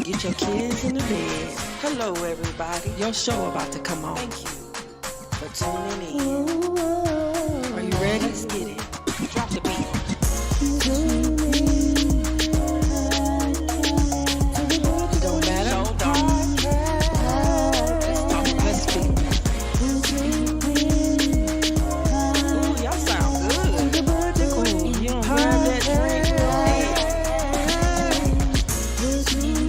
Get your kids in the bed. Hello, everybody. Your show about to come on. Thank you for tuning in. Are you ready? Let's get it. Drop the beat. It don't matter. So dark. Let's talk. Let's speak. Ooh, y'all sound good. Ooh, you don't grab that drink real big.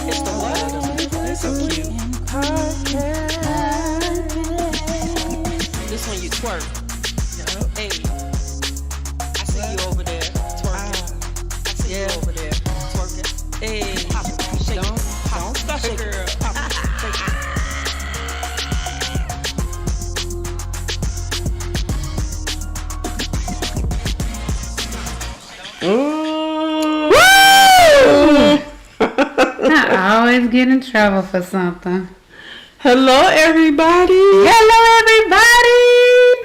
It's the what? It's so cute. This one you twerk. Hey, I see you over there twerking. I see you over there twerking. Hey, pop it, shake it. Don't stop it, girl. Pop it, shake it. I always get in trouble for something. Hello, everybody. Hello, everybody.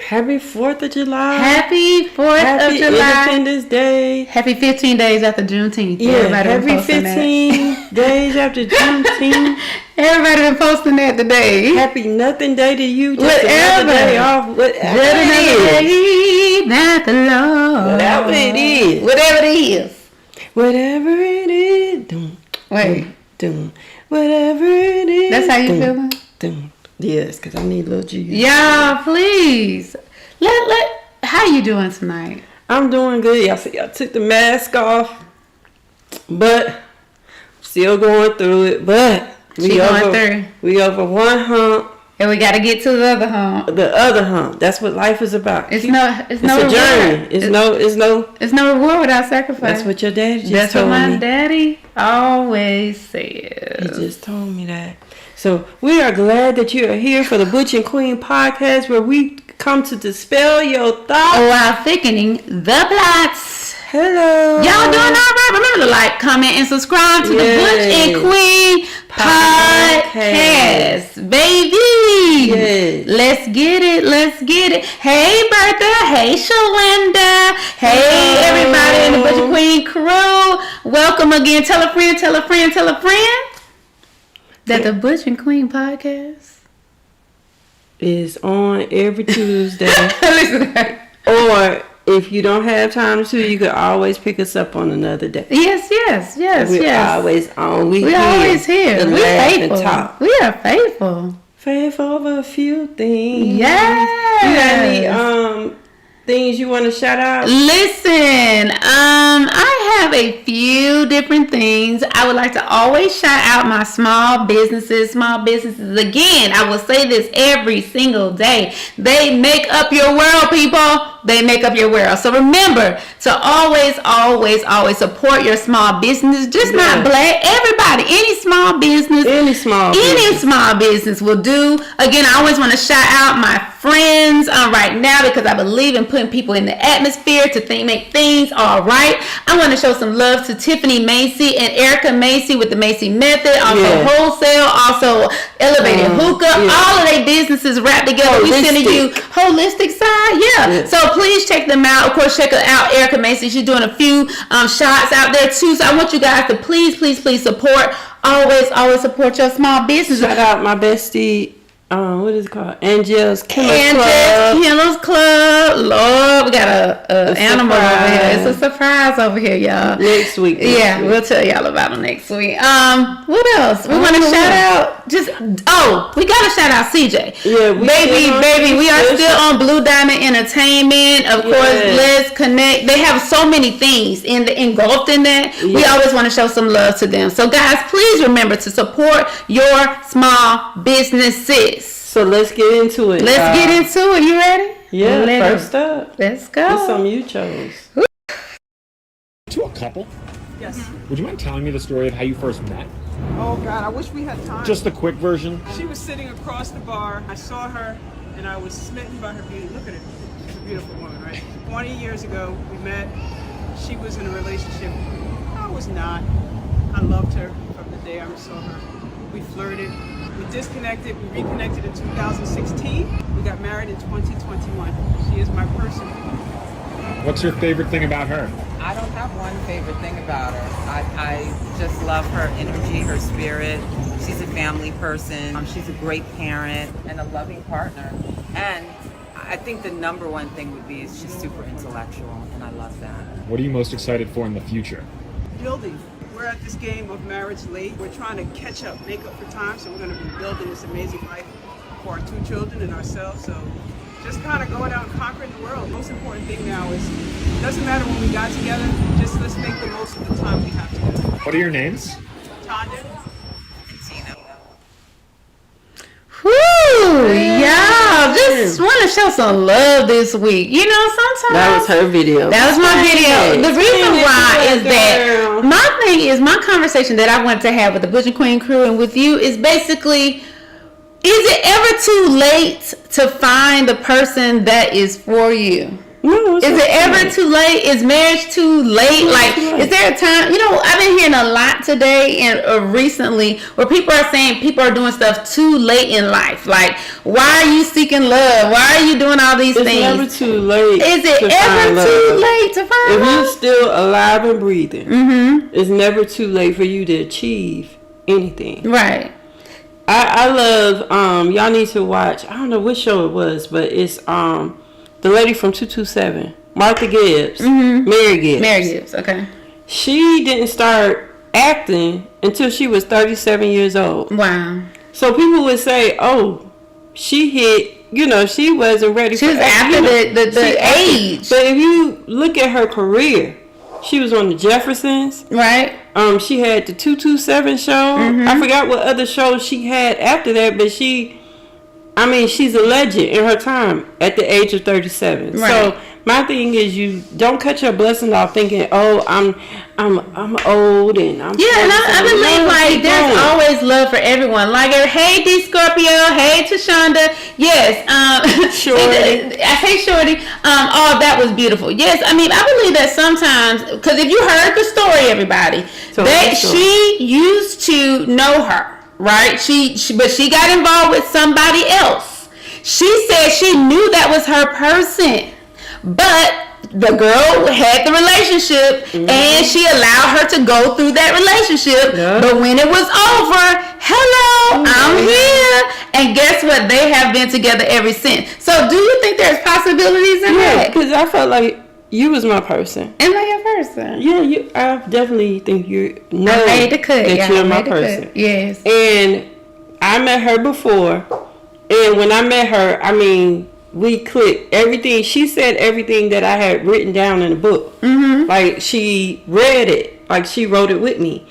Happy 4th of July. Happy 4th of July. Independence Day. Happy 15 days after Juneteenth. Yeah, happy 15 days after Juneteenth. Everybody been posting that today. Happy nothing day to you. Just Whatever. another day off. Whatever it is. Whatever it is. Whatever it is. Wait. Whatever it is. That's how you feeling? Yes, because I need a little juice. Y'all, please. How you doing tonight? I'm doing good. Y'all see, I took the mask off, but still going through it. But we over one hump. And we got to get to the other hump. The other hump. That's what life is about. It's a no journey. It's no reward without sacrifice. That's what your daddy just That's told me. That's what my daddy always says. He just told me that. So we are glad that you are here for the Butch and Queen podcast, where we come to dispel your thoughts while thickening the plots. Hello. Y'all doing all right? Remember to like, comment, and subscribe to the Butch and Queen podcast. Baby. Yes. Let's get it. Hey, Bertha. Hey, Shalinda. Hey, everybody in the Butch and Queen crew. Welcome again. Tell a friend. That the Butch and Queen podcast is on every Tuesday. Listen. Or if you don't have time to, you could always pick us up on another day. Yes. We're always on. We're always here. We're faithful. We are faithful. Faithful over a few things. Yes. You got any things you want to shout out? Listen, I have a few different things. I would like to always shout out my small businesses. Again, I will say this every single day. They make up your world, people. They make up your world. So remember to always support your small business. Just not black. Everybody, any small business will do. Again, I always want to shout out my friends right now, because I believe in putting people in the atmosphere to make things all right. I want to show some love to Tiffany Macy and Erica Macy with the Macy Method, also Wholesale, also Elevated Hookah. All of their businesses wrapped together. We sending you holistic side. So please check them out. Of course, check out Erica Macy. She's doing a few shots out there too. So I want you guys to please support. Always support your small business. Shout out my bestie. What is it called? Angel's Kennels Club. Lord, we got a animal over here. It's a surprise over here, y'all. Next week. We'll tell y'all about them next week. What else? We want to shout out. We got to shout out CJ. Yeah, baby. We are still on Blue Diamond Entertainment. Of course, Let's Connect. They have so many things engulfed in that. Yeah. We always want to show some love to them. So, guys, please remember to support your small businesses. So let's get into it. You ready? Yeah, first up. Let's go. What's some you chose? To a couple? Yes. Would you mind telling me the story of how you first met? Oh God, I wish we had time. Just the quick version. She was sitting across the bar. I saw her and I was smitten by her beauty. Look at her. She's a beautiful woman, right? 20 years ago, we met. She was in a relationship. I was not. I loved her from the day I saw her. We flirted. We disconnected. We reconnected in 2016. We got married in 2021. She is my person. What's your favorite thing about her? I don't have one favorite thing about her. I just love her energy, her spirit. She's a family person. She's a great parent and a loving partner. And I think the number one thing would be is she's super intellectual, and I love that. What are you most excited for in the future? Building. We're at this game of marriage late. We're trying to catch up, make up for time. So we're going to be building this amazing life for our 2 children and ourselves. So just kind of going out and conquering the world. The most important thing now is, it doesn't matter when we got together, just let's make the most of the time we have together. What are your names? Tanya? And Tina. Whoo, y'all just want to show some love this week. You know, sometimes That was her video. That was my video. The reason why is that my thing is my conversation that I want to have with the Butch and Queen crew and with you is basically, is it ever too late to find the person that is for you? No, Is it ever too late? Is marriage too late? Like, is there a time? You know, I've been hearing a lot today and recently where people are saying people are doing stuff too late in life. Like, why are you seeking love? Why are you doing all these It's things? never too late. Is it to ever find too love. late to find If love? you're still alive and breathing, it's never too late for you to achieve anything. Right. I love, y'all need to watch, I don't know which show it was, but it's the lady from 227, Martha Gibbs, Mary Gibbs. Mary Gibbs, okay. She didn't start acting until she was 37 years old. Wow. So people would say, oh, she hit, you know, she wasn't ready She for was acting. after the She acted. age. But if you look at her career, she was on the Jeffersons. Right. She had the 227 show. I forgot what other shows she had after that, but she's a legend in her time at the age of 37. Right. So my thing is, you don't cut your blessings off thinking, oh, I'm old and I'm. Yeah, and I believe like there's always love for everyone. Like, hey D Scorpio, hey Tashonda, yes, Shorty. hey Shorty, oh that was beautiful. Yes, I mean I believe that sometimes, because if you heard the story, everybody, she used to know her. Right? But she got involved with somebody else. She said she knew that was her person. But the girl had the relationship and she allowed her to go through that relationship. Yeah. But when it was over, hello, I'm here. And guess what? They have been together ever since. So do you think there's possibilities in that? Because I felt like you was my person. Am I your person? Yeah, I definitely think you're I made the cut. that you're my person. Cut. Yes. And I met her before, and when I met her, I mean, we clicked. Everything she said, everything that I had written down in the book. Like she read it, like she wrote it with me.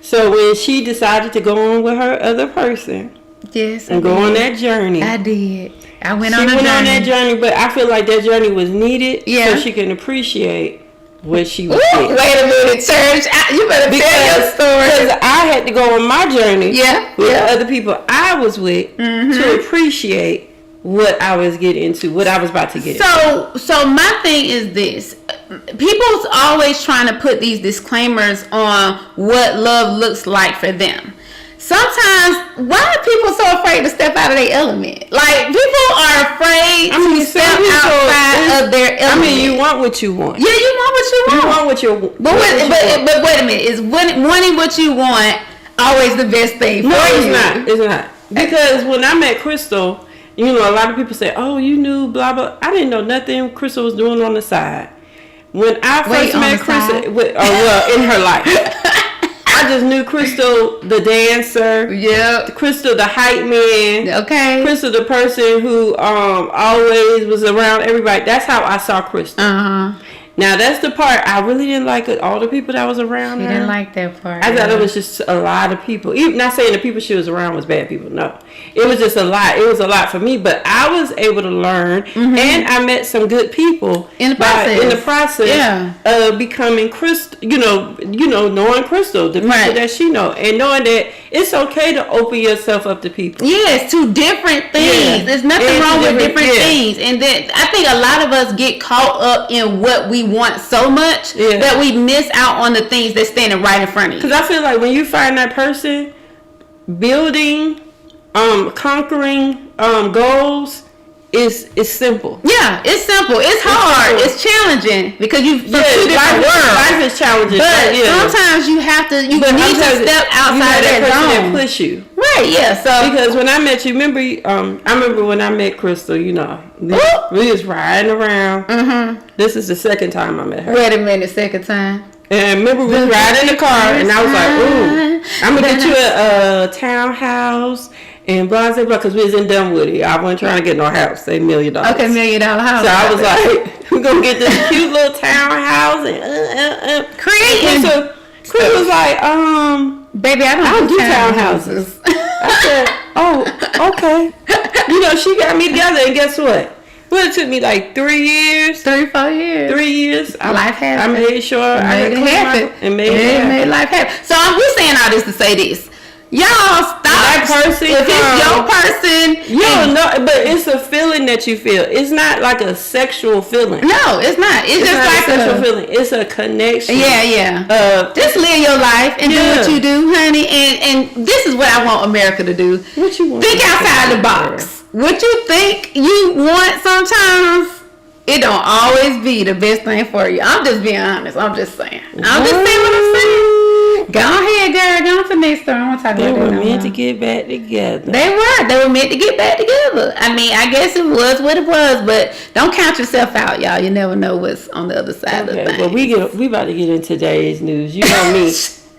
So when she decided to go on with her other person, yes, and go on that journey, I did. I went she on that journey, but I feel like that journey was needed so she can appreciate what she was getting. Wait a minute, church. You better tell your story. Because I had to go on my journey with the other people I was with to appreciate what I was getting into, what I was about to get into. So my thing is this. People's always trying to put these disclaimers on what love looks like for them. Sometimes, why are people so afraid to step out of their element? Like, people are afraid to step outside of their element. I mean, you want what you want. Yeah, you want what you want. You want what you want. But wait a minute. Is wanting what you want always the best thing for you? No, it's not. It's not. Because when I met Crystal, you know, a lot of people say, oh, you knew blah, blah. I didn't know nothing Crystal was doing on the side. When I first met Crystal, in her life. I just knew Crystal, the dancer. Yeah. Crystal, the hype man. Okay. Crystal, the person who always was around everybody. That's how I saw Crystal. Now, that's the part I really didn't like. All the people that was around her. You didn't like that part. I thought it was just a lot of people. Even not saying the people she was around was bad people. No. It was just a lot. It was a lot for me. But I was able to learn. And I met some good people. In the process. Of becoming Crystal. You know, knowing Crystal. The people that she know. And knowing that it's okay to open yourself up to people. Yes, to different things. Yeah. There's nothing wrong with different things. And then I think a lot of us get caught up in what we want so much that we miss out on the things that's standing right in front of you. Because I feel like when you find that person, building, conquering goals it's simple. Yeah, it's simple. It's hard. It's challenging because you from two different worlds. Life is challenging. But sometimes you have to. You need to step outside that zone. That push you. Right. Yeah. So because when I met you, remember? I remember when I met Crystal. You know, we was riding around. Mm-hmm. This is the second time I met her. Wait a minute, second time. And remember, we was riding in the car, and I was like, "Ooh, I'm gonna get you a townhouse." And blah, blah, blah, because we was in Dunwoody. I wasn't trying to get no house. They $1 million. Okay, $1 million house. So I was like, we're going to get this cute little townhouse. And creating. So Chris was like, baby, I don't do townhouses. I said, oh, okay. You know, she got me together, and guess what? Well, it took me like 3 years. 3, 4 years. 3 years. Life happened. I made sure I made it happen. And made life happen. So I'm just saying all this to say this. Y'all stop. That person, if it's your person, you don't know, but it's a feeling that you feel. It's not like a sexual feeling. No, it's not. It's just not like a sexual feeling. It's a connection. Yeah. Just live your life and do what you do, honey. And this is what I want America to do. What you want? Think outside the box. What you think you want sometimes, it don't always be the best thing for you. I'm just being honest. I'm just saying. I'm just saying what I'm saying. Go ahead, girl. Go on to the next story. I want to talk they about were that. meant to get back together. They were meant to get back together. I mean, I guess it was what it was, but don't count yourself out, y'all. You never know what's on the other side of things. Well, we about to get into today's news. You know me.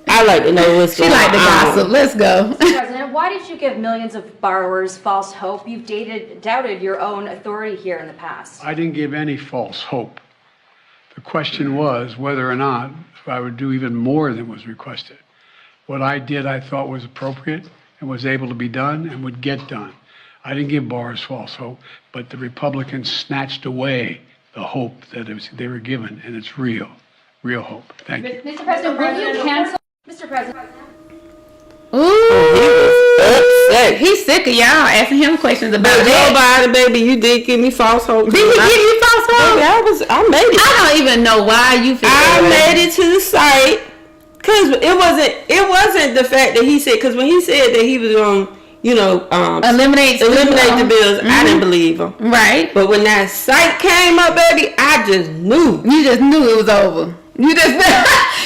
I like to know what's going on. She like to gossip. Let's go. President, why did you give millions of borrowers false hope? You've doubted your own authority here in the past. I didn't give any false hope. The question was whether or not I would do even more than was requested. What I did, I thought was appropriate and was able to be done and would get done. I didn't give borrowers false hope, but the Republicans snatched away the hope that they were given, and it's real hope. Thank you. Mr. President, will you cancel? Mr. President. Ooh, upset. He's sick of y'all asking him questions about that. Joe Biden, baby, you did give me false hope. Did he give you false hope? Baby, I made it. I don't even know why you feel I made it to the site. Cause it wasn't the fact that he said, cause when he said that he was going, eliminate the bills, I didn't believe him. Right. But when that site came up, baby, I just knew. You just knew it was over. You just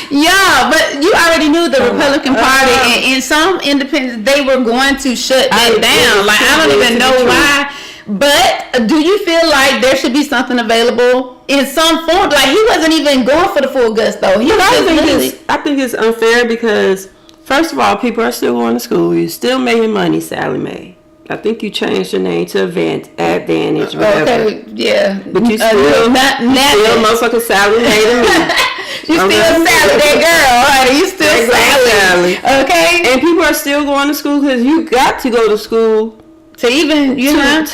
yeah, but you already knew the Republican Party and in some independents they were going to shut that down. Like I don't even know why. But do you feel like there should be something available in some form? Like he wasn't even going for the full gusto. I think it's unfair because first of all, people are still going to school. You're still making money, Sally Mae. I think you changed your name to Advantage, whatever. Okay, yeah. But you still motherfucking Sally Mae to me. You still Sally, that girl, honey. You still Sally. Okay. And people are still going to school because you got to go to school to even, you don't have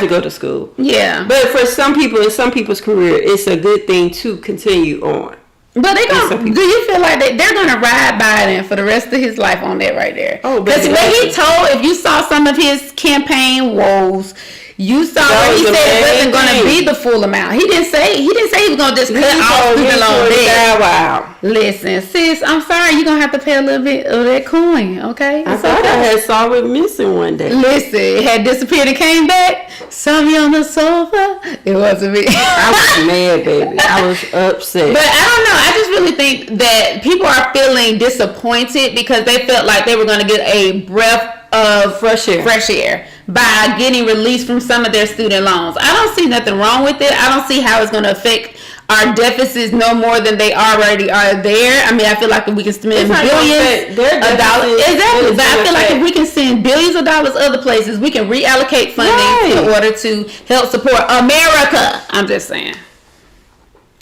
to go to school. Yeah. But for some people, in some people's career, it's a good thing to continue on. But do you feel like they're going to ride Biden for the rest of his life on that right there? Oh, because when he told, if you saw some of his campaign woes, you saw what he said it wasn't going to be the full amount. He didn't say he was going to just cut off student loan debt. Wow. Listen, sis, I'm sorry, you're going to have to pay a little bit of that coin, okay? I thought I had saw it missing one day. Listen, it had disappeared and came back. Saw me on the sofa. It wasn't me. I was mad, baby. I was upset. But I don't know. I just really think that people are feeling disappointed because they felt like they were going to get a breath of fresh air by getting released from some of their student loans. I don't see nothing wrong with it. I don't see how it's going to affect our deficits no more than they already are there. I mean, I feel like if we can spend billions of dollars, exactly. But I feel like if we can send billions of dollars other places, we can reallocate funding in order to help support America. I'm just saying.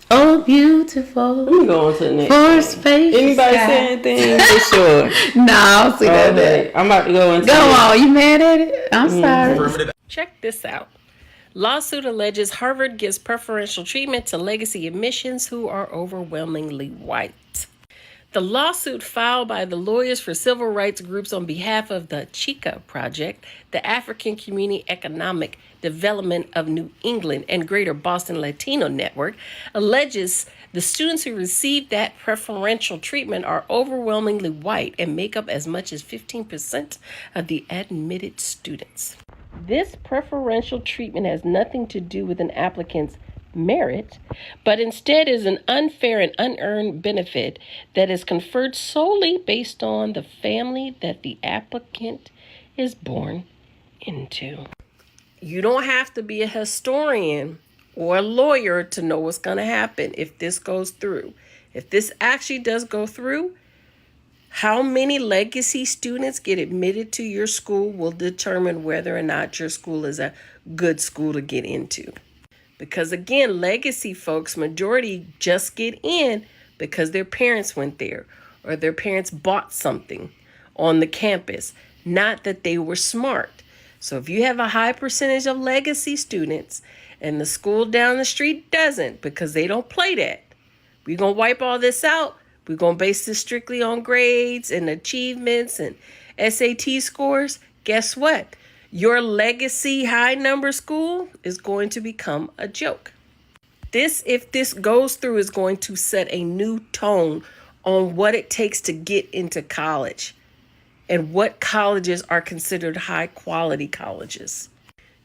Oh, beautiful. Let me go on to the next. For space. Anybody say anything? For sure. No, I'll see that. I'm about to go into Go on. You mad at it? I'm sorry. Check this out. Lawsuit alleges Harvard gives preferential treatment to legacy admissions who are overwhelmingly white. The lawsuit filed by the Lawyers for Civil Rights Groups on behalf of the CHICA Project, the African Community Economic Development of New England and Greater Boston Latino Network, alleges The students who receive that preferential treatment are overwhelmingly white and make up as much as 15% of the admitted students. This preferential treatment has nothing to do with an applicant's merit, but instead is an unfair and unearned benefit that is conferred solely based on the family that the applicant is born into. You don't have to be a historian or a lawyer to know what's going to happen if this goes through. If this actually does go through, how many legacy students get admitted to your school will determine whether or not your school is a good school to get into. Because again, legacy folks, majority just get in because their parents went there or their parents bought something on the campus, not that they were smart. So if you have a high percentage of legacy students and the school down the street doesn't, because they don't play that, we're going to wipe all this out. We're going to base this strictly on grades and achievements and SAT scores. Guess what? Your legacy high number school is going to become a joke. This, if this goes through, is going to set a new tone on what it takes to get into college and what colleges are considered high quality colleges.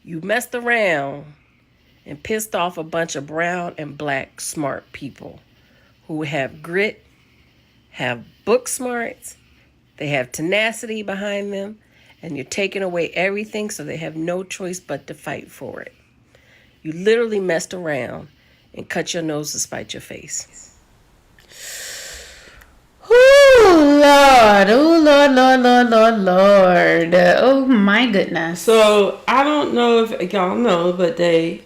You messed around and pissed off a bunch of brown and black smart people who have grit, have book smarts, they have tenacity behind them, and you're taking away everything so they have no choice but to fight for it. You literally messed around and cut your nose to spite your face. Oh, Lord. Oh, Lord, Lord, Lord, Lord, Lord. Oh, my goodness. So, I don't know if y'all know, but they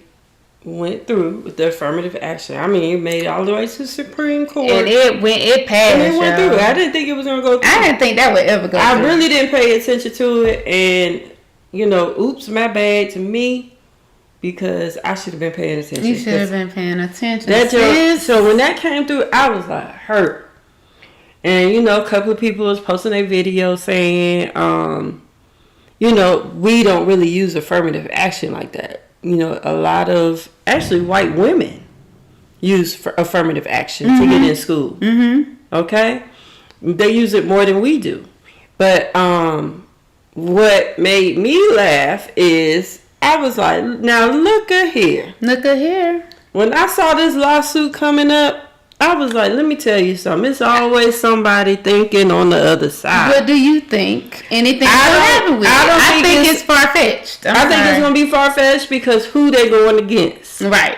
went through with the affirmative action. I mean, it made it all the way to the Supreme Court. And it passed. And it went through. I didn't think it was going to go through. I didn't think that would ever go through. I really didn't pay attention to it. And, you know, oops, my bad to me. Because I should have been paying attention. You should have been paying attention. So when that came through, I was like hurt. And, you know, a couple of people was posting a video saying, you know, we don't really use affirmative action like that. You know, a lot of actually white women use affirmative action to get in school. Mm-hmm. Okay? They use it more than we do. But what made me laugh is I was like, now look at here. Look at here. When I saw this lawsuit coming up, I was like, let me tell you something. It's always somebody thinking on the other side. What do you think? Anything's going to happen with it? I think it's far-fetched. I think it's going to be far-fetched because who they going against. Right.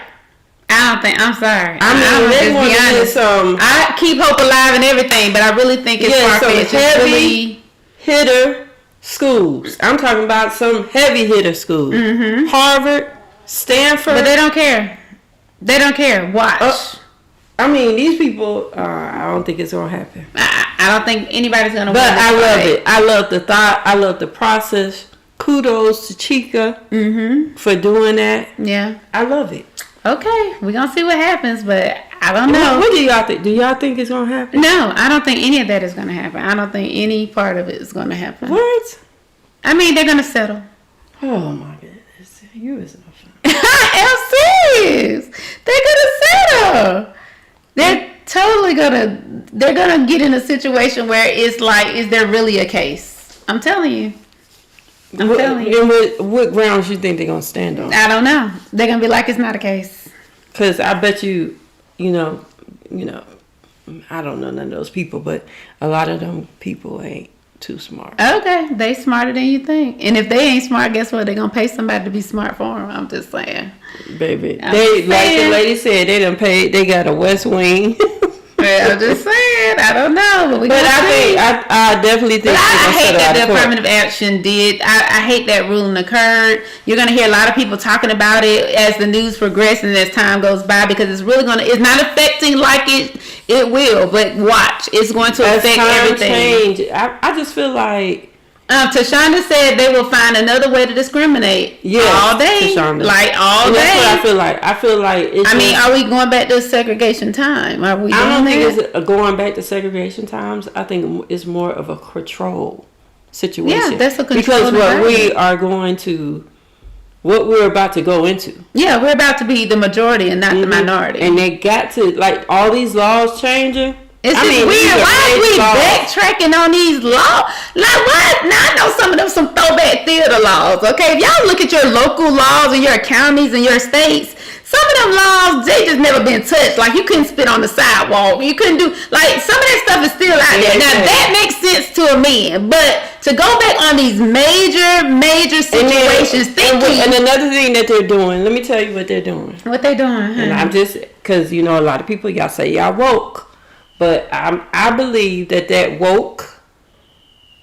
I'm sorry. I mean, they want to get some. I keep hope alive and everything, but I really think it's far-fetched. Some heavy hitter schools. I'm talking about some heavy hitter schools. Mm-hmm. Harvard, Stanford. But they don't care. They don't care. Watch. I mean, these people, I don't think it's going to happen. I don't think anybody's going to win. But I love it. I love the thought. I love the process. Kudos to Chica for doing that. Yeah. I love it. Okay. We're going to see what happens, but I don't know. What do y'all think? Do y'all think it's going to happen? No, I don't think any of that is going to happen. I don't think any part of it is going to happen. What? I mean, they're going to settle. Oh, my goodness. You is no fun. I am serious. They're going to settle. They're totally they're gonna get in a situation where it's like, is there really a case? I'm telling you. And what grounds you think they're gonna stand on? I don't know. They're gonna be like, it's not a case. Cause I bet you know, I don't know none of those people, but a lot of them people ain't too smart. Okay, they smarter than you think. And if they ain't smart, guess what? They're gonna pay somebody to be smart for them. I'm just saying. Baby, like the lady said, they done paid. They got a West Wing. I'm just saying. I don't know, but I definitely think. I hate that the affirmative action did. I hate that ruling occurred. You're gonna hear a lot of people talking about it as the news progresses and as time goes by, because it's really it's not affecting like it will. But watch, it's going to affect everything. Change. I just feel like. Tashonda said they will find another way to discriminate. All day, Tashonda. Like all day. That's what I feel like. Are we going back to segregation time? Are we? I don't think it's going back to segregation times. I think it's more of a control situation. Yeah, that's a control. Because what we are going to what we're about to go into. Yeah, we're about to be the majority and not the minority. And they got to, like, all these laws changing. It's just weird. Why are we backtracking on these laws? Like, what? Now, I know some of them some throwback theater laws, okay? If y'all look at your local laws and your counties and your states, some of them laws, they just never been touched. Like, you couldn't spit on the sidewalk. You couldn't do, like, some of that stuff is still out there. Now, that makes sense to a man. But to go back on these major situations, and another thing that they're doing, let me tell you what they're doing. What they doing? And I'm just, because, you know, a lot of people, y'all say y'all woke. But I believe that woke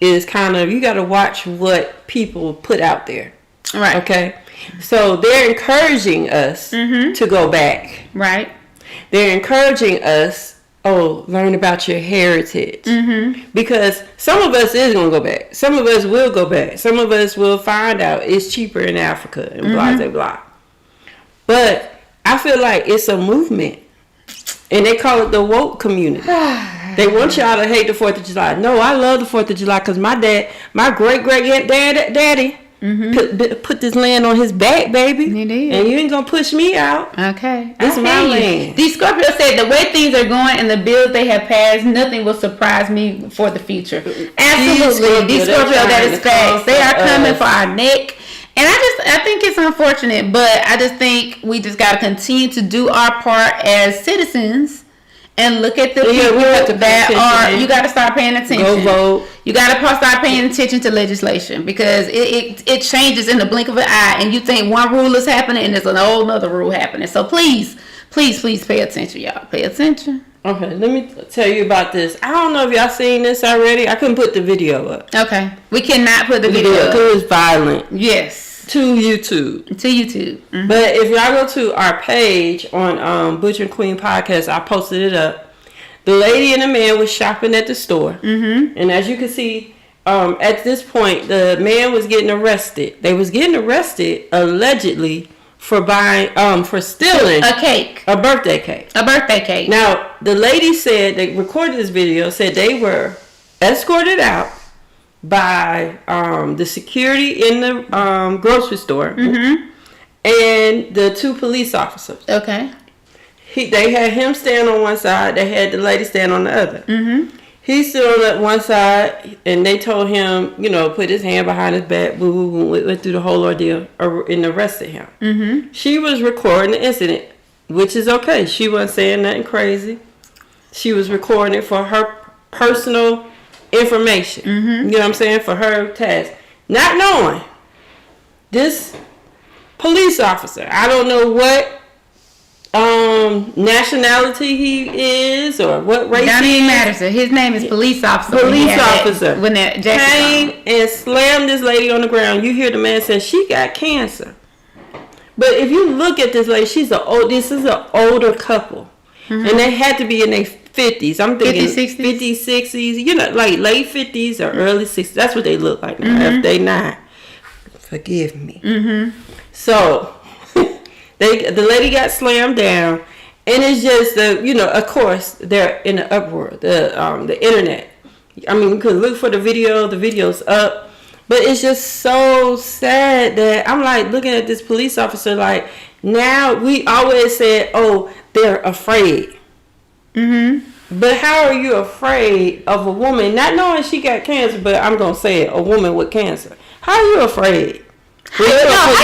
is kind of, you got to watch what people put out there. Right. Okay. So they're encouraging us to go back. Right. They're encouraging us, learn about your heritage. Because some of us is going to go back. Some of us will go back. Some of us will find out it's cheaper in Africa and blah, blah, blah. But I feel like it's a movement. And they call it the woke community. They want y'all to hate the 4th of July. No, I love the 4th of July because my great-great-daddy put this land on his back, baby. He did. And you ain't going to push me out. Okay. This is my land. These Scorpios said the way things are going and the bills they have passed, nothing will surprise me for the future. Absolutely. These Scorpios, that is facts. They are coming for our neck. And I think it's unfortunate, but I just think we just got to continue to do our part as citizens and look at the people that are, you got to start paying attention. Go vote. You got to start paying attention to legislation because it changes in the blink of an eye and you think one rule is happening and there's an whole other rule happening. So please pay attention, y'all. Pay attention. Okay, let me tell you about this. I don't know if y'all seen this already. I couldn't put the video up. Okay. We cannot put the video up. Because it's violent. Yes. To YouTube. But if y'all go to our page on Butch and Queen podcast, I posted it up. The lady and the man was shopping at the store. And as you can see, at this point, the man was getting arrested. They was getting arrested, allegedly, for buying, for stealing a cake. A birthday cake. Now, the lady said, they recorded this video, said they were escorted out by the security in the grocery store and the 2 police officers. Okay. They had him stand on one side. They had the lady stand on the other. He stood on one side, and they told him, you know, put his hand behind his back. Went through the whole ordeal and arrested him. She was recording the incident, which is okay. She wasn't saying nothing crazy. She was recording it for her personal information. You know what I'm saying? For her task. Not knowing this police officer, I don't know what nationality he is or what race he is. Matters. His name is police officer. When that came and slammed this lady on the ground. You hear the man say she got cancer. But if you look at this lady, this is an older couple. And they had to be in their 50s. I'm thinking 50s, 60s, you know, like late 50s or early 60s. That's what they look like now. If they not, forgive me. So the lady got slammed down, and it's just you know, of course they're in the uproar. The internet. I mean, you could look for the video. The video's up, but it's just so sad that I'm like looking at this police officer. Like, now we always said, oh, they're afraid. But how are you afraid of a woman not knowing she got cancer? But I'm gonna say it, a woman with cancer. How are you afraid? How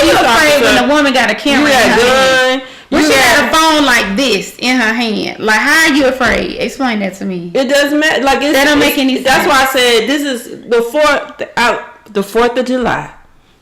you afraid when a woman got a camera in her hand? When she had a phone like this in her hand, like how are you afraid? Explain that to me. It doesn't matter. Like that don't make any sense. That's why I said this is the 4th of July.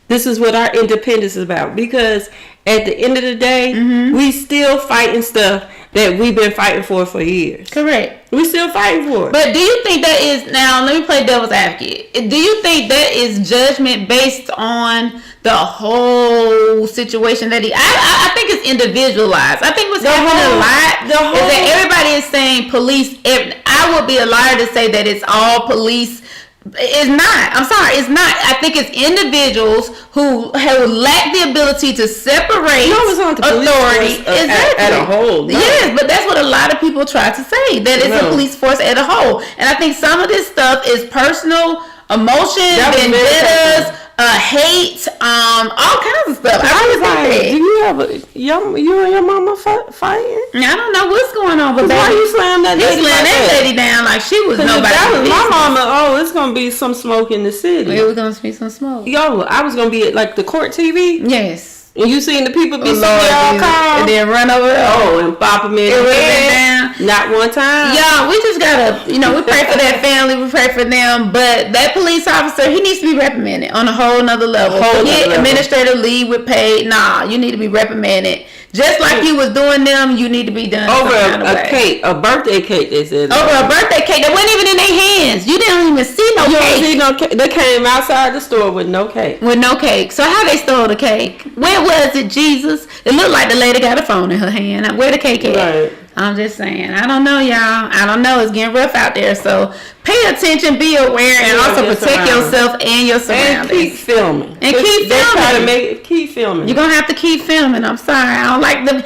This is what our independence is about. Because at the end of the day, we still fighting stuff that we've been fighting for years. Correct. We still fighting for it. But do you think that is, now let me play devil's advocate. Do you think that is judgment based on the whole situation that I think it's individualized. I think what's happening a lot is that everybody is saying police. I would be a liar to say that it's all police. It's not. I'm sorry. It's not. I think it's individuals who lack the ability to separate authority at a whole. No. Yes, but that's what a lot of people try to say, that it's a police force at a whole. And I think some of this stuff is personal emotions, vendettas, hate, all kinds of stuff. I was like, do you have you and your mama fighting? I don't know what's going on, but why you slam that lady? He slammed that lady down like she was nobody. That was my mama. Oh, it's gonna be some smoke in the city. It was gonna be some smoke. Yo, I was gonna be at like the court TV. Yes. And you seen the people be all calm and then run over there. Oh, and bop them in the head. Not one time. Y'all, we just gotta, we pray for that family, we pray for them, but that police officer, he needs to be reprimanded on a whole nother level. Forget administrative leave with pay. Nah, you need to be reprimanded. Just like you was doing them, you need to be done over a cake, a birthday cake. They said over a birthday cake that wasn't even in their hands. You didn't even see no cake. See no cake. They came outside the store with no cake. With no cake. So how they stole the cake? Where was it, Jesus? It looked like the lady got a phone in her hand. Where the cake at? Right. I'm just saying. I don't know, y'all. I don't know. It's getting rough out there. So pay attention, be aware, and also protect yourself and your surroundings. And keep filming. Keep filming. You're going to have to keep filming. I'm sorry. I don't like them.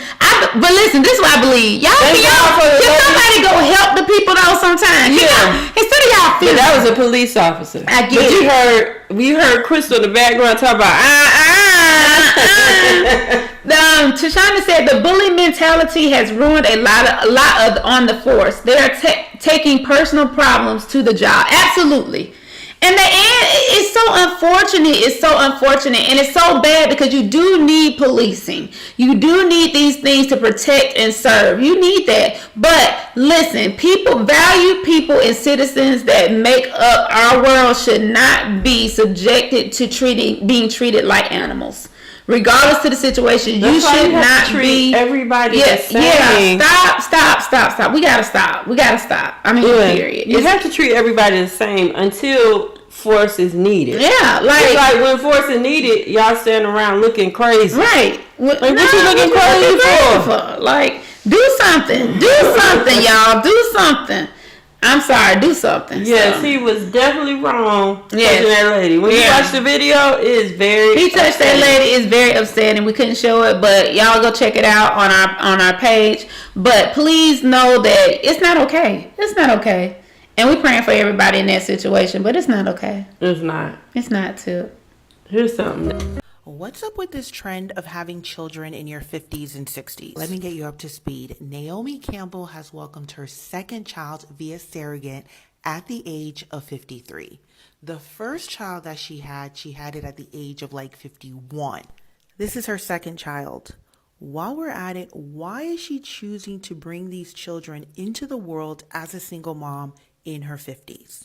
But listen, this is what I believe. Y'all can somebody go help the people though sometimes. Yeah. Instead of y'all filming. That was a police officer. I get it. We heard Crystal in the background talk about Tashana said the bully mentality has ruined a lot on the force. They are taking personal problems to the job. Absolutely. And it's so unfortunate. It's so unfortunate. And it's so bad because you do need policing. You do need these things to protect and serve. You need that. But listen, value people and citizens that make up our world should not be subjected to being treated like animals. Regardless to the situation, you should not treat everybody the same. Yeah, stop. We gotta stop. I mean, period. You have to treat everybody the same until force is needed. Yeah, like when force is needed, y'all standing around looking crazy. Right. What you looking crazy for? Like, do something. Do something, y'all. Do something. I'm sorry, do something. Yes, he was definitely wrong touching that lady. When you watch the video, it is very He touched that lady. It's very upsetting. We couldn't show it, but y'all go check it out on our page. But please know that it's not okay. It's not okay. And we're praying for everybody in that situation, but it's not okay. It's not. It's not, too. Here's something. What's up with this trend of having children in your 50s and 60s? Let me get you up to speed. Naomi Campbell has welcomed her second child via surrogate at the age of 53. The first child that she had it at the age of like 51. This is her second child. While we're at it, why is she choosing to bring these children into the world as a single mom in her 50s?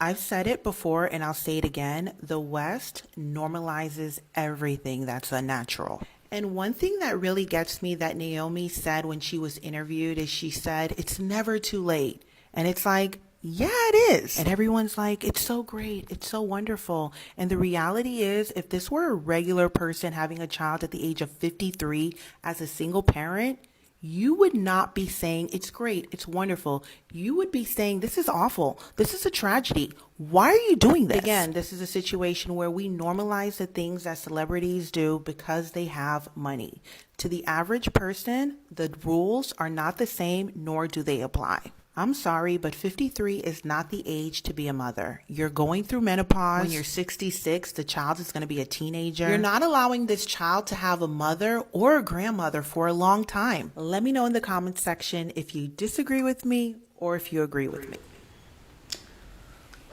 I've said it before and I'll say it again. The West normalizes everything that's unnatural. And one thing that really gets me that Naomi said when she was interviewed is she said, it's never too late. And it's like, yeah, it is. And everyone's like, it's so great. It's so wonderful. And the reality is, if this were a regular person having a child at the age of 53 as a single parent, you would not be saying it's great, it's wonderful. You would be saying this is awful. This is a tragedy. Why are you doing this? Again, this is a situation where we normalize the things that celebrities do because they have money. To the average person, the rules are not the same, nor do they apply. I'm sorry, but 53 is not the age to be a mother. You're going through menopause. When you're 66, the child is going to be a teenager. You're not allowing this child to have a mother or a grandmother for a long time. Let me know in the comments section if you disagree with me or if you agree with me.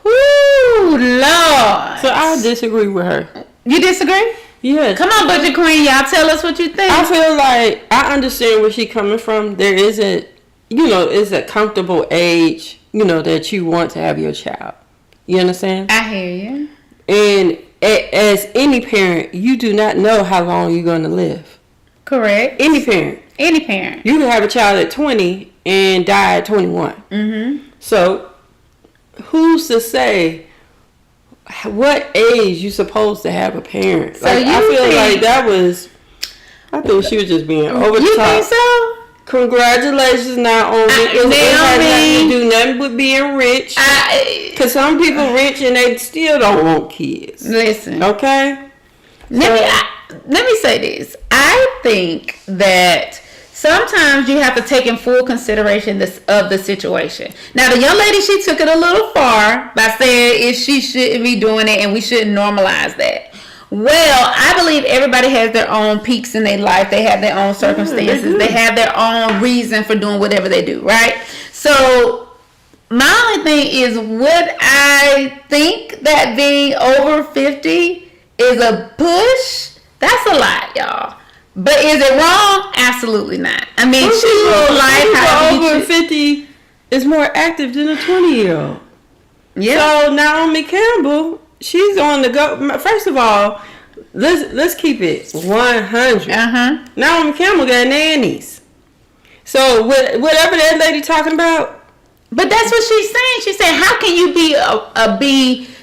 Woo, Lord. So I disagree with her. You disagree? Yes. Come on, Butch and Queen, y'all tell us what you think. I feel like I understand where she's coming from. There isn't, it's a comfortable age, that you want to have your child. You understand? I hear you. And as any parent, you do not know how long you're going to live. Correct. Any parent. You can have a child at 20 and die at 21. Mm-hmm. So, who's to say what age you supposed to have a parent? So I think she was just being over the top. You think so? Congratulations, Naomi. It has nothing to do nothing with being rich. Because some people rich and they still don't want kids. Listen. Okay? Let me say this. I think that sometimes you have to take in full consideration of the situation. Now, the young lady, she took it a little far by saying she shouldn't be doing it and we shouldn't normalize that. Well, I believe everybody has their own peaks in their life. They have their own circumstances. They have their own reason for doing whatever they do, right? So, my only thing is, would I think that being over 50 is a push? That's a lot, y'all. But is it wrong? Absolutely not. I mean, choose life how you over choose. 50 is more active than a 20-year-old. Yeah. So Naomi Campbell, she's on the go. First of all, let's keep it 100. Naomi Campbell got nannies. So whatever that lady talking about. But that's what she's saying. She's saying, how can you be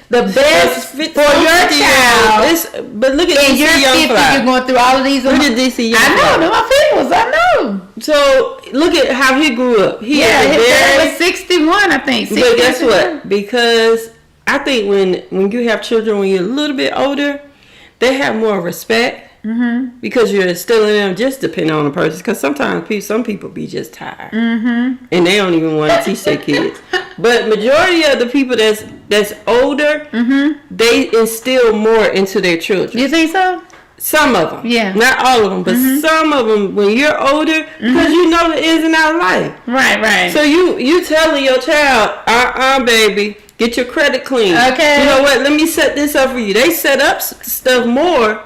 the best for your child? But look at and you're 50, you're going through all of these. Look at DC Young I know, they're my feelings. I know. So look at how he grew up. His dad was 61, I think. But guess what? Because I think when you have children when you're a little bit older, they have more respect. Because you're instilling them, just depending on the person. Because sometimes some people be just tired, and they don't even want to teach their kids. But majority of the people that's older, they instill more into their children. You think so? Some of them, yeah, not all of them, but some of them. When you're older, because you know the ins and outs of life, right. So you telling your child, baby, get your credit clean. Okay, you know what? Let me set this up for you. They set up stuff more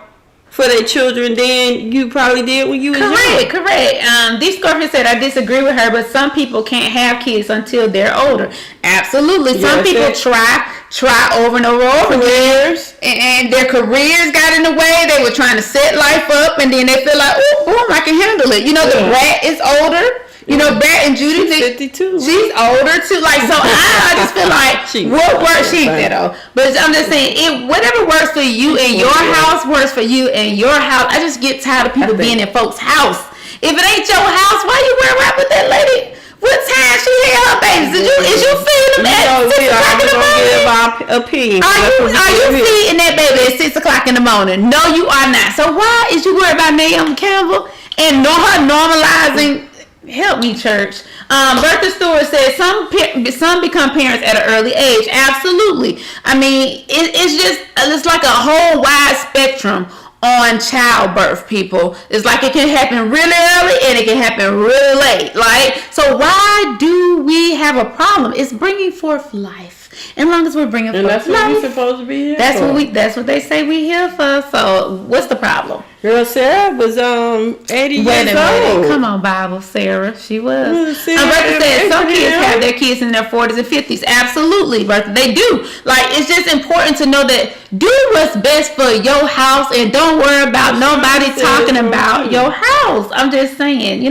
for their children than you probably did when you was young. Correct. D. Scorpion said, I disagree with her, but some people can't have kids until they're older. Absolutely. Some people try over and over careers, and their careers got in the way. They were trying to set life up, and then they feel like, oh, boom, I can handle it. You know, the brat is older. You know, Bat and Judy, she's 52. She's older too. Like, so I just feel like what works. She's that old, but I'm just saying, whatever works for you in your house works for you in your house. I just get tired of people being in folks' house. If it ain't your house, why you wearing around with that lady? What time she had her babies? Is you feeding them at 6 o'clock in the morning? Are you feeding that baby at 6 o'clock in the morning? No, you are not. So why is you worried about Naomi Campbell and her normalizing? Help me, church. Bertha Stewart says some become parents at an early age. Absolutely. I mean, it's like a whole wide spectrum on childbirth, people. It's like it can happen really early and it can happen really late. Like, so why do we have a problem? It's bringing forth life. As long as we're bringing forth life. And that's what we're supposed to be here for. That's what they say we here for. So what's the problem? Girl, Sarah was 80 years old. Come on, Bible, Sarah. She was. Bertha said some kids have their kids in their 40s and 50s. Absolutely, Bertha. They do. Like, it's just important to know that do what's best for your house and don't worry about nobody talking about your house. I'm just saying,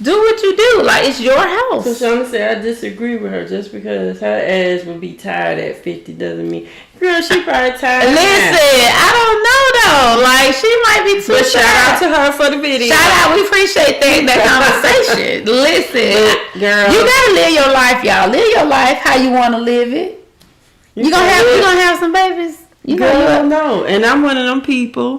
do what you do. Like, it's your house. So Shawna said I disagree with her. Just because her ass would be tired at 50 doesn't mean, girl, she probably tired. Listen, I don't know though. Like, she might be too. But shout out to her for the video. Shout out. We appreciate that conversation. Listen, girl, you gotta live your life, y'all. Live your life how you want to live it. You gonna have some babies. You don't know. And I'm one of them people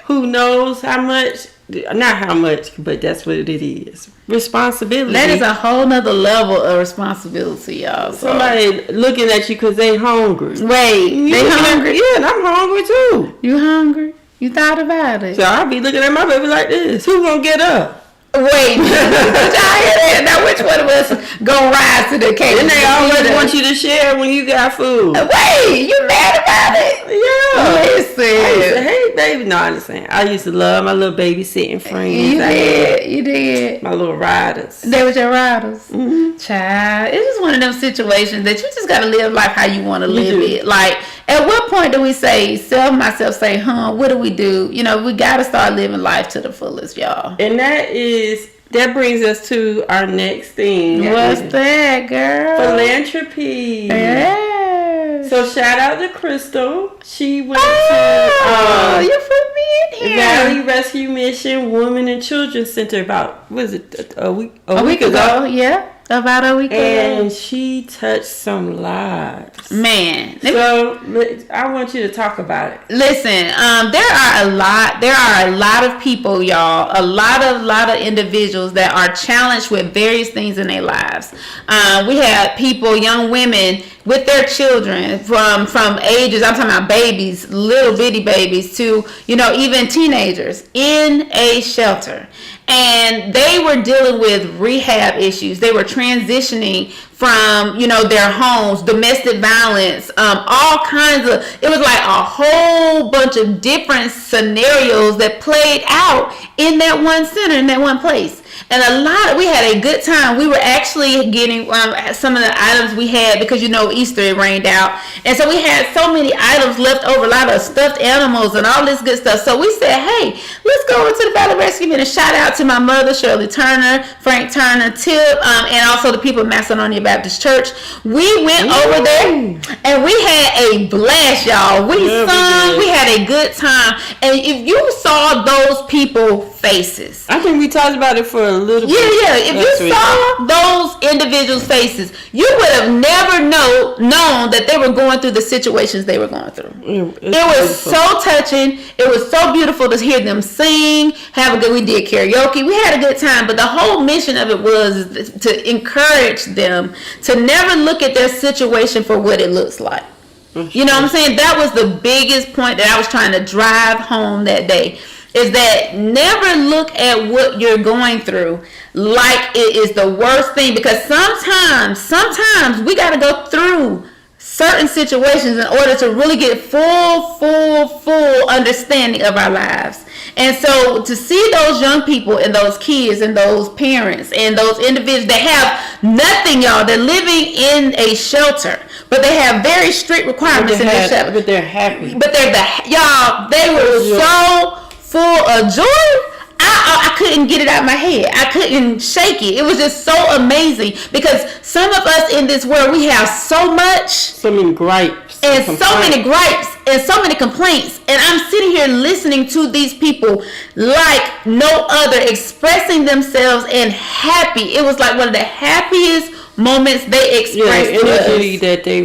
who knows how much. Not how much, but that's what it is. Responsibility. That is a whole nother level of responsibility, y'all. So. Somebody looking at you because they hungry. Wait, they hungry? Yeah, and I'm hungry too. You hungry? You thought about it? So I'll be looking at my baby like this. Who gonna get up? Wait, did y'all hear that? Now which one of us gonna rise to the occasion? And they always want you to share when you got food. Wait, you mad about it? Yeah. Listen. I used to hate baby. No, I understand. I used to love my little babysitting friends. You did. My little riders. They was your riders. Mm-hmm. Child, it's just one of them situations that you just gotta live life how you want to live it. Like, at what point do we say, myself say, what do we do? We gotta start living life to the fullest, y'all. And that brings us to our next thing. What's that, girl? Philanthropy. Yeah. So shout out to Crystal. She went to you put me in here. Valley Rescue Mission Women and Children Center about a week ago. Yeah. about a week ago. And she touched some lives. Man. So I want you to talk about it. Listen, there are a lot of people, y'all, a lot of individuals that are challenged with various things in their lives. We have people, young women with their children from ages, I'm talking about babies, little bitty babies, to, even teenagers in a shelter. And they were dealing with rehab issues. They were transitioning from, their homes, domestic violence, all kinds of, it was like a whole bunch of different scenarios that played out in that one center, in that one place. And we had a good time. We were actually getting some of the items we had because, Easter, it rained out. And so we had so many items left over, a lot of stuffed animals and all this good stuff. So we said, hey, let's go over to the Valley Rescue and a shout out to my mother, Shirley Turner, Frank Turner, Tip, and also the people of Macedonia Baptist Church. We went over there and we had a blast, y'all. We sung, we had a good time. And if you saw those people's faces, I think we talked about it for a little bit. Yeah. If you saw those individuals' faces, you would have never known that they were going through the situations they were going through. It was so touching. It was so beautiful to hear them sing, we did karaoke. We had a good time, but the whole mission of it was to encourage them to never look at their situation for what it looks like. You know what I'm saying? That was the biggest point that I was trying to drive home that day. Is that never look at what you're going through like it is the worst thing, because sometimes we got to go through certain situations in order to really get full understanding of our lives. And so to see those young people and those kids and those parents and those individuals that have nothing, y'all, they're living in a shelter, but they have very strict requirements in their shelter. But they're happy. But they were so full of joy. I couldn't get it out of my head. I couldn't shake it. It was just so amazing, because some of us in this world, we have so many gripes and so many gripes and so many complaints, and I'm sitting here listening to these people like no other, expressing themselves and happy. It was like one of the happiest moments they expressed to us. The energy that they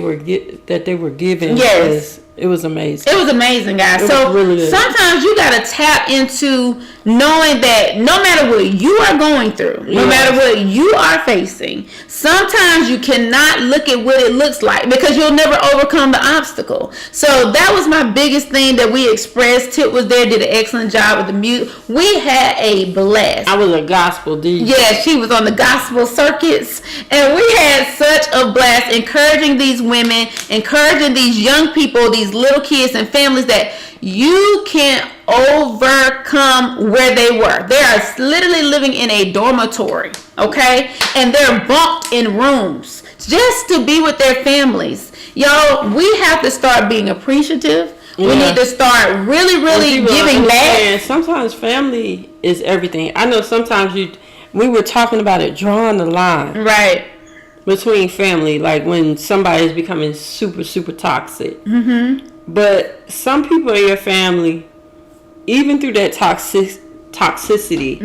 were given. Yes. It was amazing. It was amazing, guys. So really sometimes you got to tap into knowing that no matter what you are going through, no matter what you are facing, sometimes you cannot look at what it looks like, because you'll never overcome the obstacle. So that was my biggest thing that we expressed. Tip was there, did an excellent job with the music. We had a blast. I was a gospel DJ. Yeah, she was on the gospel circuits. And we had such a blast encouraging these women, encouraging these young people, these little kids and families, that you can overcome where they were. They are literally living in a dormitory, okay? And they're bunked in rooms just to be with their families. Y'all, we have to start being appreciative. We need to start really giving back. Sometimes family is everything. I know sometimes we were talking about it, drawing the line. Right. Between family, like when somebody is becoming super, super toxic. Mm-hmm. But some people in your family, even through that toxicity,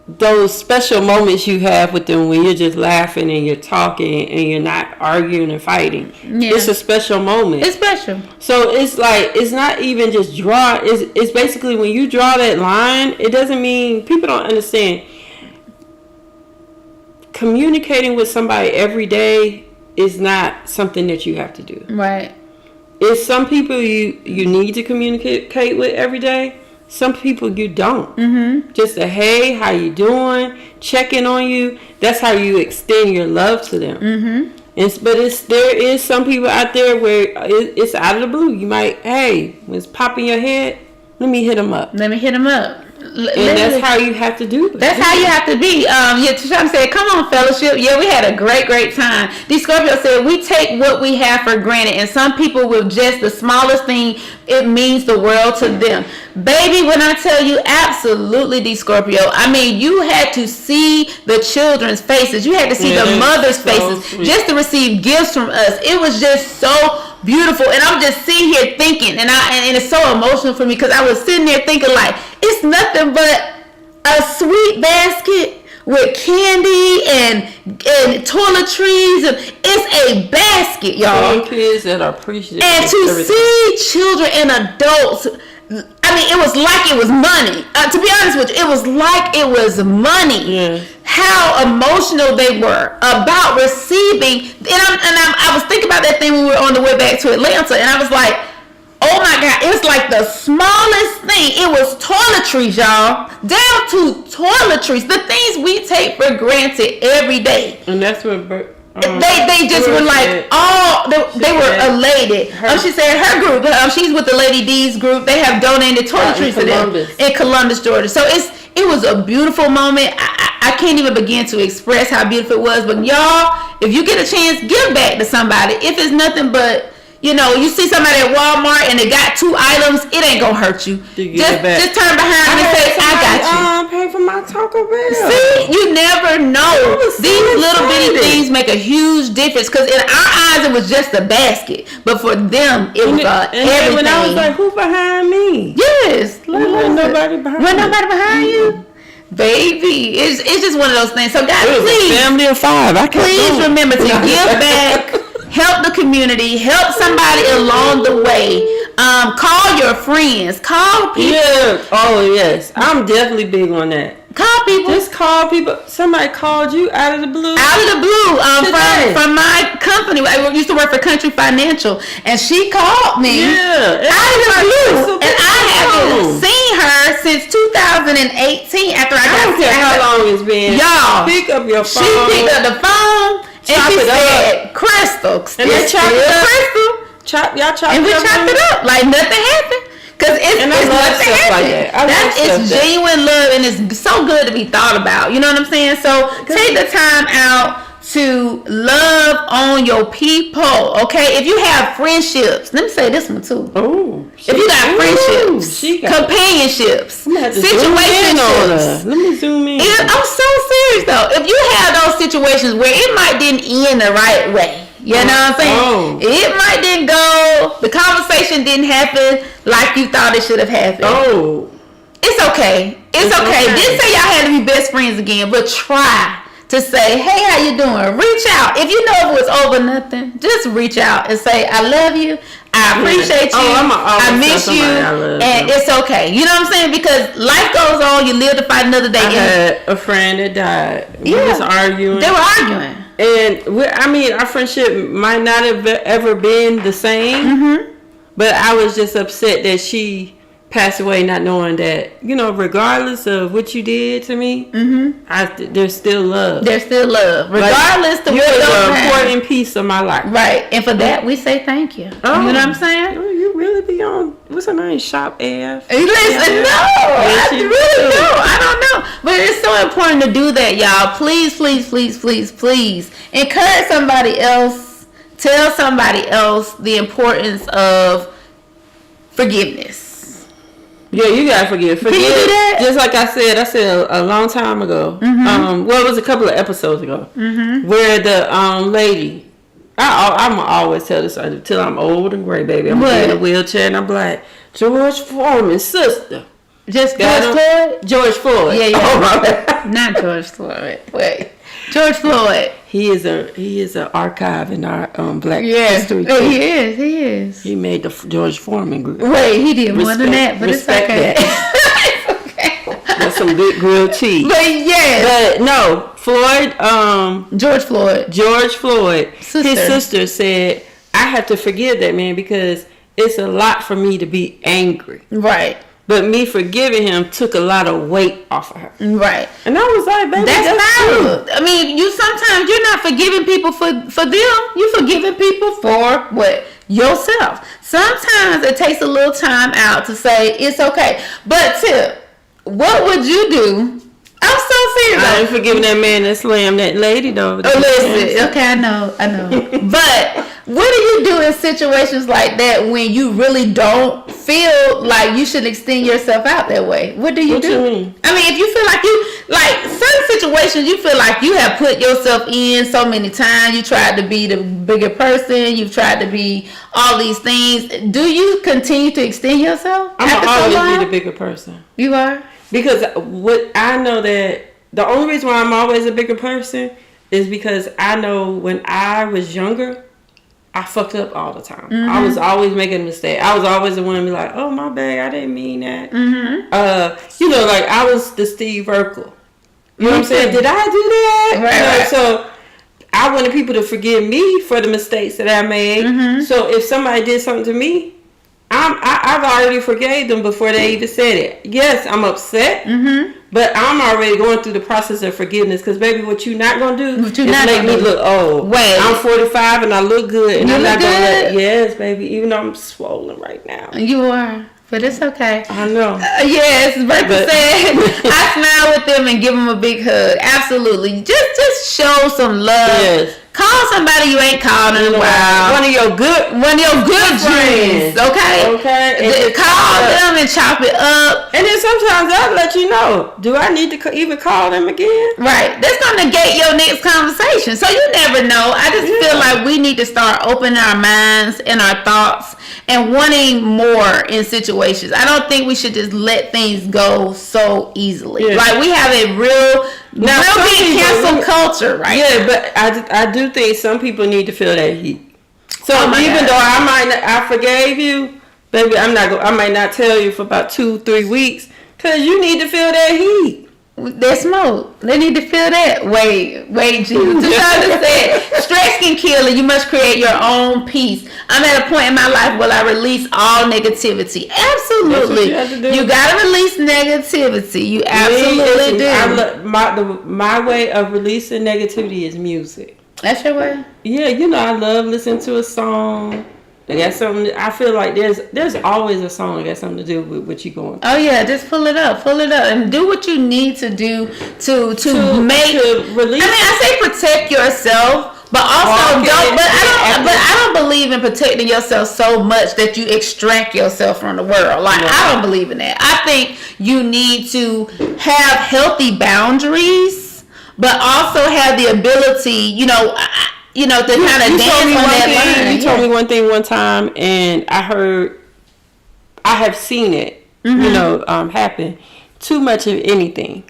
those special moments you have with them when you're just laughing and you're talking and you're not arguing and fighting. Yeah. It's a special moment. It's special. So it's like, it's not even just draw. It's basically when you draw that line, it doesn't mean, people don't understand. Communicating with somebody every day is not something that you have to do. Right. It's some people you need to communicate with every day. Some people you don't. Mm-hmm. Just a hey, how you doing? Checking on you. That's how you extend your love to them. Mm-hmm. There is some people out there where it's out of the blue. You might, hey, when it's popping your head, let me hit them up. And that's how you have to do it. That's how you have to be. Tashawn said, come on, fellowship. Yeah, we had a great time. D. Scorpio said, we take what we have for granted, and some people with just the smallest thing, it means the world to them. Baby, when I tell you, absolutely, D. Scorpio. I mean, you had to see the children's faces. You had to see the mothers' faces just to receive gifts from us. It was just so beautiful, and I'm just sitting here thinking, and it's so emotional for me, because I was sitting there thinking, like, it's nothing but a sweet basket with candy and toiletries. And it's a basket, y'all. Kids that are appreciative. And to see children and adults, I mean, it was like it was money. To be honest with you, it was like it was money. Yeah. How emotional they were about receiving. I was thinking about that thing when we were on the way back to Atlanta, and I was like, oh my God, it was like the smallest thing. It was toiletries, y'all. Down to toiletries. The things we take for granted every day. And that's what they just were like, they were elated. She said her group, she's with the Lady D's group. They have donated toiletries to them in Columbus, Georgia. So it was a beautiful moment. I can't even begin to express how beautiful it was. But y'all, if you get a chance, give back to somebody. If it's nothing but, you know, you see somebody at Walmart and they got 2 items, it ain't gonna hurt you. Just turn behind them and say, I got you. Pay for my Taco Bell. See, you never know. These little bitty things make a huge difference. Because in our eyes, it was just a basket, but for them, it was everything. When I was like, who behind me? Yes, wasn't nobody behind. Wasn't nobody behind you? Baby, it's just one of those things. So guys, please, a family of 5. Please remember to give back, help the community, help somebody along the way. Call your friends, call people. Yeah. Oh yes, I'm definitely big on that. Call people. Just call people. Somebody called you out of the blue. Out of the blue. From my company. I used to work for Country Financial, and she called me. Yeah. Out of the blue, and I haven't seen her since 2018. After I got care how long it's been. Y'all, pick up your phone. She picked up the phone and she said, "Crystal." And they chopped it up. Crystal. Y'all chopped and it up. And we chopped it up like nothing happened. Because it's nothing happened. It's genuine love, and it's so good to be thought about. You know what I'm saying? So take the time out to love on your people, okay? If you have friendships, let me say this one too. If you got friendships, companionships, situationships. Let me zoom in. I'm so serious though. If you have those situations where it might didn't end the right way, you know what I'm saying? It might didn't go, the conversation didn't happen like you thought it should have happened. It's okay. It's okay. Didn't say y'all had to be best friends again, but try to say, hey, how you doing? Reach out. If you know if it was over nothing, just reach out and say, I love you. I appreciate you. I miss you. And it's okay. You know what I'm saying? Because life goes on. You live to fight another day. I had a friend that died. We was arguing. They were arguing. And our friendship might not have ever been the same, but I was just upset that she passed away, not knowing that, regardless of what you did to me, there's still love. There's still love, regardless of what you're the important piece of my life. Right, and for that we say thank you. You know what I'm saying? You really be on what's her name? Shop AF. Listen, I really don't. I don't know, but it's so important to do that, y'all. Please, please, please, please, please encourage somebody else. Tell somebody else the importance of forgiveness. Yeah, you gotta forgive. Can you do that? Just like I said a long time ago. It was a couple of episodes ago, where the lady. I'm always tell this until I'm old and gray, baby. I'm in a wheelchair and I'm like, George Foreman's sister. Just George Floyd? George Floyd. Yeah. Oh, my God. Not George Floyd. Wait. George Floyd. He is an archive in our Black history. Yeah, he is. He made the George Foreman group. Wait, he did more than that, but it's okay. It's okay. That's some good grilled cheese. But yes. But no, Floyd. George Floyd. His sister said, I have to forgive that man because it's a lot for me to be angry. Right. But me forgiving him took a lot of weight off of her. Right. And I was like, baby, that's true. I mean, sometimes you're not forgiving people for them. You're forgiving people for what? Yourself. Sometimes it takes a little time out to say it's okay. But Tip, what would you do? I'm so serious. I ain't forgiving that man that slammed that lady though. Listen, okay, I know. But what do you do in situations like that when you really don't feel like you should extend yourself out that way? What do you do? You mean? I mean, if you feel like certain situations, you feel like you have put yourself in so many times. You tried to be the bigger person. You've tried to be all these things. Do you continue to extend yourself? I'm always be the bigger person. You are? Because what I know that the only reason why I'm always a bigger person is because I know when I was younger, I fucked up all the time. I was always making a mistake. I was always the one to be like, oh, my bad, I didn't mean that. You know, like, I was the Steve Urkel. You know what I'm saying? Did I do that? Right. So I wanted people to forgive me for the mistakes that I made. So if somebody did something to me, I've already forgave them before they even said it. Yes, I'm upset, but I'm already going through the process of forgiveness. Because, baby, what you not going to do is make me look old. Wait. I'm 45 and I look good. And You I'm look not going to let... good? Yes, baby, even though I'm swollen right now. You are. But it's okay. I know. Yes, Bertha said, I smile with them and give them a big hug. Absolutely. Just show some love. Yes. Call somebody you ain't called in a while. One of your good friends. Okay? Okay. Call them and chop it up. And then sometimes I'll let you know, do I need to even call them again? Right. That's going to negate your next conversation. So you never know. I just feel like we need to start opening our minds and our thoughts and wanting more in situations. I don't think we should just let things go so easily. Yeah. Like, we have a real big cancel culture, right? Yeah, but I do think some people need to feel that heat. So even though I forgave you, baby, I might not tell you for about 2-3 weeks, because you need to feel that heat. That smoke. They need to feel that. Wait, Jesus. Tashonda said, stress can kill and you must create your own peace. I'm at a point in my life where I release all negativity. Absolutely. You gotta release negativity. You absolutely do. My way of releasing negativity is music. That's your way? Yeah, you know, I love listening to a song. They got something. I feel like there's always a song that got something to do with what you going through. Oh yeah, just pull it up, and do what you need to do to release. I mean, I say protect yourself, but also don't. But I don't believe in protecting yourself so much that you extract yourself from the world. Like I don't believe in that. I think you need to have healthy boundaries, but also have the ability, to kind of dance on that line. You told me one thing one time, and I have seen it, happen. Too much of anything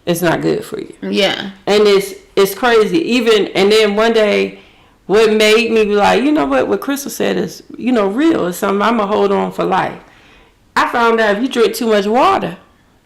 is not good for you. Yeah. And it's crazy. And then one day, what made me be like, you know what Crystal said is, real. It's something I'm going to hold on for life. I found out if you drink too much water,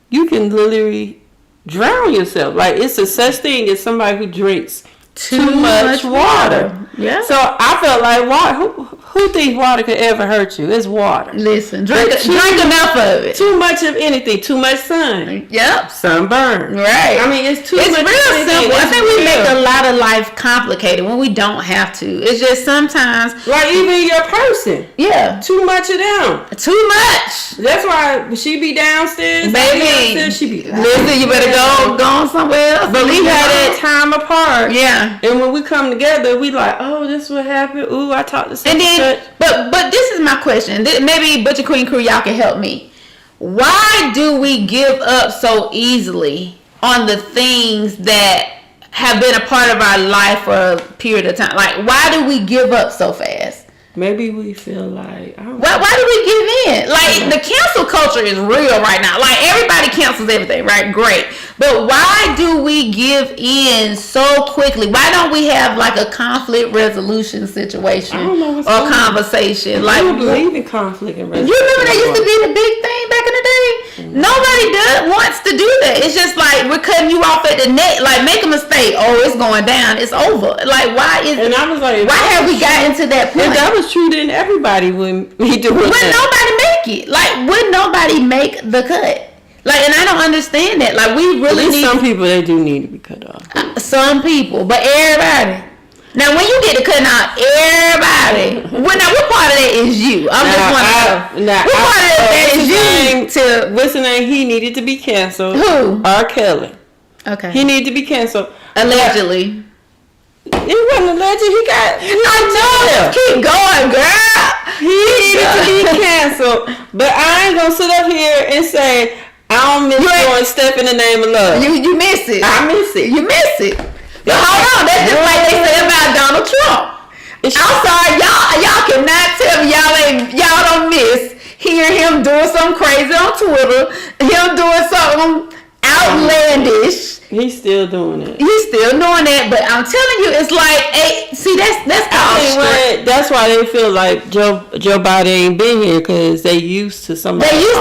you can literally drown yourself. Like, it's a such thing as somebody who drinks too much water. Yeah. So I felt like water. Who thinks water could ever hurt you? It's water. Listen, drink enough of it. Too much of anything. Too much sun. Yep. Sunburn. Right. I mean, it's real simple. I think we make a lot of life complicated when we don't have to. It's just sometimes. Like even your person. Yeah. Too much of them. Too much. That's why she be downstairs. Baby. She be listen, you better go on somewhere else. But we had that time apart. Yeah. And when we come together, we like, oh, this what happened. Ooh, I talked to someone. And then, but this is my question. Maybe Butch and Queen crew, y'all can help me. Why do we give up so easily on the things that have been a part of our life for a period of time? Like, why do we give up so fast? Maybe we feel like, why do we give in? Like, the cancel culture is real right now. Like, everybody cancels everything, right? Great. But why do we give in so quickly? Why don't we have, like, a conflict resolution situation or conversation? Like, I don't believe in conflict and resolution. You remember that used to be the big thing back in the day? Nobody wants to do that. It's just like, we're cutting you off at the neck. Like, make a mistake. Oh, it's going down. It's over. Like, why have we gotten to that point? If that was true, then everybody would be doing that. Would nobody make it? Like, would nobody make the cut? Like, and I don't understand that. Like, we really need... Some people, they do need to be cut off. Some people, but everybody. Now, when you get to cutting out everybody, what part of that is you? I'm just wondering. What part of that is you? What's his name? He needed to be canceled. Who? R. Kelly. Okay. He needed to be canceled. Allegedly. It wasn't alleged. I know. Keep going, girl. He needed to be canceled. But I ain't gonna sit up here and say I don't miss doing Step in the Name of Love. You miss it. I miss it. You miss it. But hold on, that's just like they say about Donald Trump. I'm sorry, y'all cannot tell me y'all don't miss hearing him doing something crazy on Twitter, him doing something outlandish. He's still doing it. He's still doing that, but I'm telling you, it's like, that's why they feel like Joe Biden ain't been here, because they used to somebody. They used to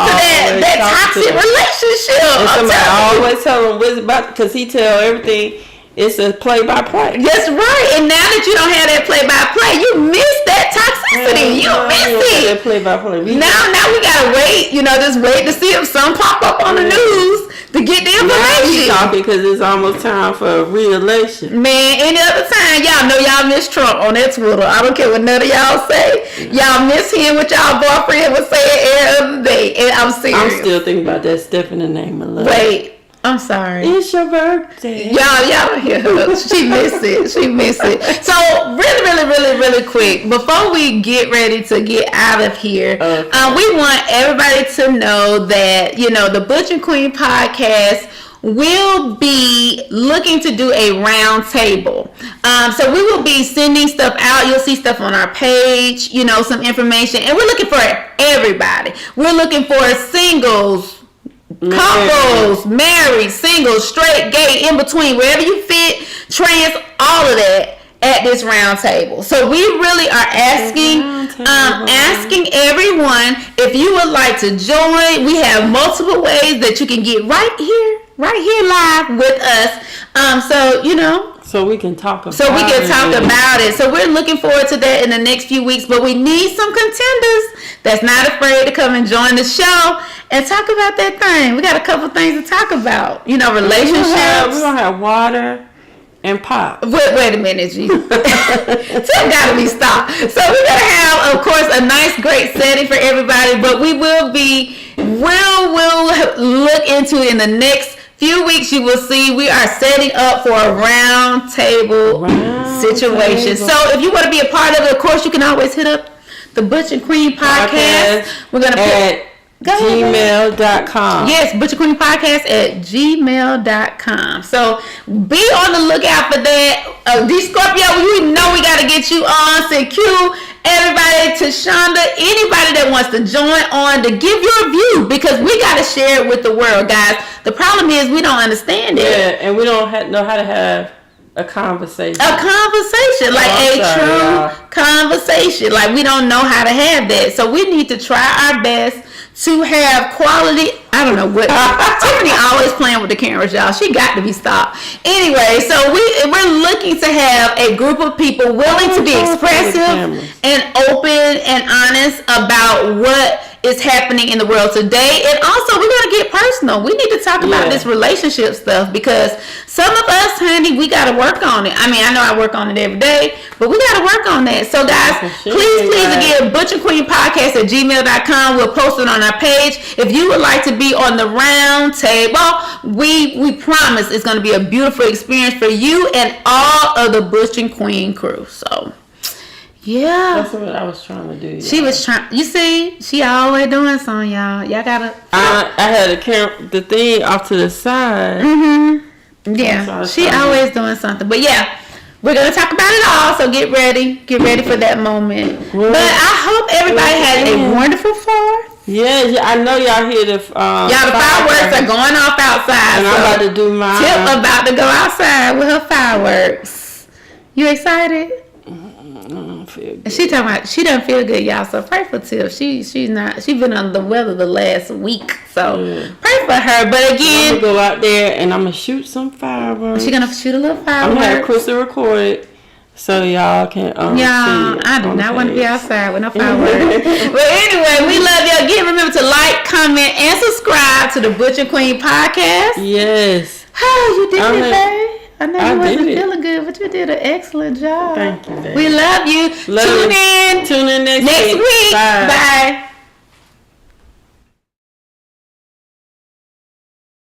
that toxic relationship. And somebody always tell him what's about, because he tell everything. It's a play-by-play. That's right. And now that you don't have that play-by-play, you miss that toxicity. You miss it. That play-by-play. Now we gotta wait. Just wait to see if some pop up on the news to get the information. Now we talking because it's almost time for re-election. Man, any other time, y'all know y'all miss Trump on that Twitter. I don't care what none of y'all say. Y'all miss him what y'all boyfriend was saying every other day. And I'm serious. I'm still thinking about that step in the name of love. Wait. I'm sorry. It's your birthday. Y'all hear her. She missed it. So really quick, before we get ready to get out of here, we want everybody to know that, the Butch and Queen podcast will be looking to do a round table. So we will be sending stuff out. You'll see stuff on our page, some information. And we're looking for everybody. We're looking for singles, couples, married, single, straight, gay, in between, wherever you fit, trans, all of that at this round table. So we really are asking everyone if you would like to join. We have multiple ways that you can get right here live with us. So we can talk about it. So we're looking forward to that in the next few weeks. But we need some contenders that's not afraid to come and join the show and talk about that thing. We got a couple things to talk about. Relationships. We're going to have water and pop. Wait a minute, G. Tim got to be stopped. So we're going to have, of course, a nice, great setting for everybody. But we will we'll look into in the next few weeks. You will see we are setting up for a round table situation. So if you want to be a part of it, of course, you can always hit up the Butch and Queen podcast. We're going to put gmail.com. Yes, Butch and Queen podcast at gmail.com. So be on the lookout for that. Scorpio, you know we got to get you on. CQ, everybody, Tashonda, anybody that wants to join on to give your view, because we got to share it with the world, guys. The problem is we don't understand it. Yeah, and we don't know how to have a conversation. Conversation. Like, we don't know how to have that. So we need to try our best to have quality. I don't know what Tiffany always playing with the cameras, y'all. She got to be stopped. Anyway, so we're looking to have a group of people willing to be expressive and open and honest about what is happening in the world today. And also, we're going to get personal. We need to talk about this relationship stuff, because some of us, honey, we got to work on it. I mean, I know I work on it every day, but we got to work on that. So, guys, please again, Butch and Queen podcast at gmail.com. We'll post it on our page. If you would like to be on the round table, we promise it's going to be a beautiful experience for you and all of the Butch and Queen crew. So, yeah. That's what I was trying to do. Y'all. She was trying. You see, she always doing something, y'all. Y'all gotta. I had the thing off to the side. Mm-hmm. Yeah, she always doing something. But yeah, we're gonna talk about it all. So get ready for that moment. Well, but I hope everybody had a wonderful 4th. Yeah, I know y'all hear the the fireworks are going off outside. And I'm about to do mine. Tip about to go outside with her fireworks. You excited? She talking about she doesn't feel good, y'all. So pray for Tiff. She's been under the weather the last week. So pray for her. But again, I'm gonna go out there and I'm gonna shoot some fireworks. She's gonna shoot a little fireworks. I'm gonna have Crystal record it so y'all can see it. I do not want to be outside with no fireworks. But anyway, we love you. Again, remember to like, comment, and subscribe to the Butch and Queen podcast. Yes. Oh, you did it, babe. I know you wasn't feeling good, but you did an excellent job. Thank you, babe. We love you. Tune in Tune in next week. Bye.